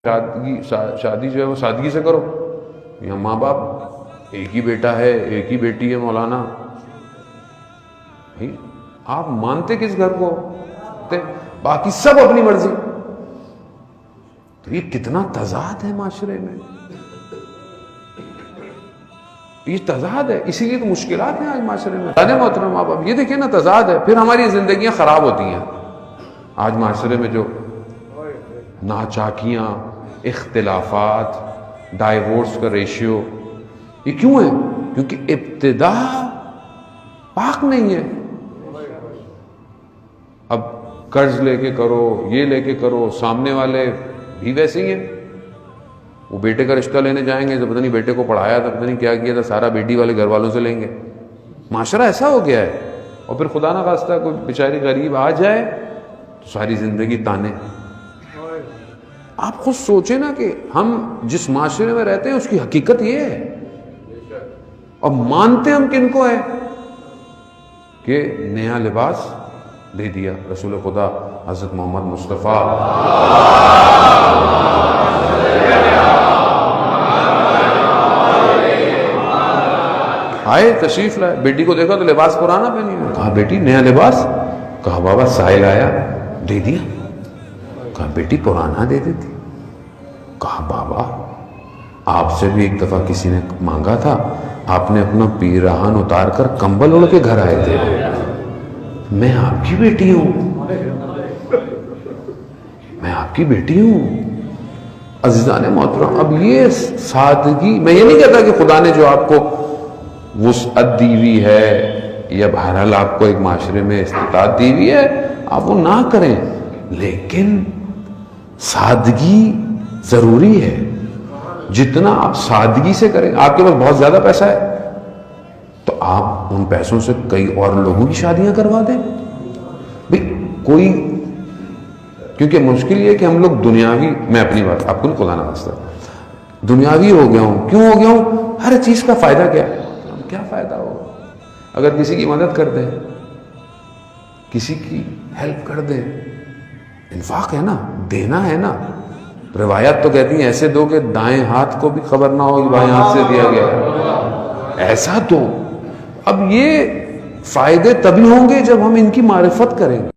شادی جو ہے وہ سادگی سے کرو. یہاں ماں باپ ایک ہی بیٹا ہے ایک ہی بیٹی ہے مولانا. آپ مانتے کس گھر کو؟ باقی سب اپنی مرضی. تو یہ کتنا تضاد ہے معاشرے میں، یہ تضاد ہے. اسی لیے تو مشکلات ہیں آج معاشرے میں. محترم آپ یہ دیکھیں نا، تضاد ہے، پھر ہماری زندگیاں خراب ہوتی ہیں. آج معاشرے میں جو ناچاکیاں، اختلافات، ڈائیورس کا ریشیو، یہ کیوں ہے؟ کیونکہ ابتدا پاک نہیں ہے. اب قرض لے کے کرو، یہ لے کے کرو، سامنے والے بھی ویسے ہی ہیں. وہ بیٹے کا رشتہ لینے جائیں گے تو پتہ نہیں بیٹے کو پڑھایا تھا، پتہ نہیں کیا کیا تھا، سارا بیٹی والے گھر والوں سے لیں گے. معاشرہ ایسا ہو گیا ہے. اور پھر خدا نہ خواستہ کوئی بیچاری غریب آ جائے تو ساری زندگی تانے. آپ خود سوچیں نا کہ ہم جس معاشرے میں رہتے ہیں اس کی حقیقت یہ ہے، اور مانتے ہم کن کو ہے کہ نیا لباس دے دیا رسول خدا حضرت محمد مصطفیٰ. آئے تشریف لائے، بیٹی کو دیکھا تو لباس پرانا پہنی ہے. کہا بیٹی نیا لباس؟ کہا بابا سائل آیا دے دیا. کہا بیٹی پرانا دے دیتی. کہا بابا آپ سے بھی ایک دفعہ کسی نے مانگا تھا، آپ نے اپنا پیراہن اتار کر کمبل اوڑھ کے گھر آئے تھے. میں آپ کی بیٹی ہوں، میں آپ کی بیٹی ہوں. عزیزان محترم، اب یہ سادگی، میں یہ نہیں کہتا کہ خدا نے جو آپ کو وسعت دی ہوئی ہے یا بہرحال آپ کو ایک معاشرے میں استطاعت دی ہوئی ہے آپ وہ نہ کریں، لیکن سادگی ضروری ہے. جتنا آپ سادگی سے کریں، آپ کے پاس بہت زیادہ پیسہ ہے تو آپ ان پیسوں سے کئی اور لوگوں کی شادیاں کروا دیں. کوئی، کیونکہ مشکل یہ ہے کہ ہم لوگ دنیاوی، میں اپنی بات آپ کو نہیں خدا نہ خواستہ دنیاوی ہو گیا ہوں. کیوں ہو گیا ہوں؟ ہر چیز کا فائدہ کیا ہے؟ کیا فائدہ ہو اگر کسی کی مدد کر دیں، کسی کی ہیلپ کر دیں. انفاق ہے نا، دینا ہے نا. روایات تو کہتی ہیں ایسے دو کہ دائیں ہاتھ کو بھی خبر نہ ہو کہ بائیں ہاتھ سے دیا گیا ہے. ایسا دو. اب یہ فائدے تبھی ہوں گے جب ہم ان کی معرفت کریں گے.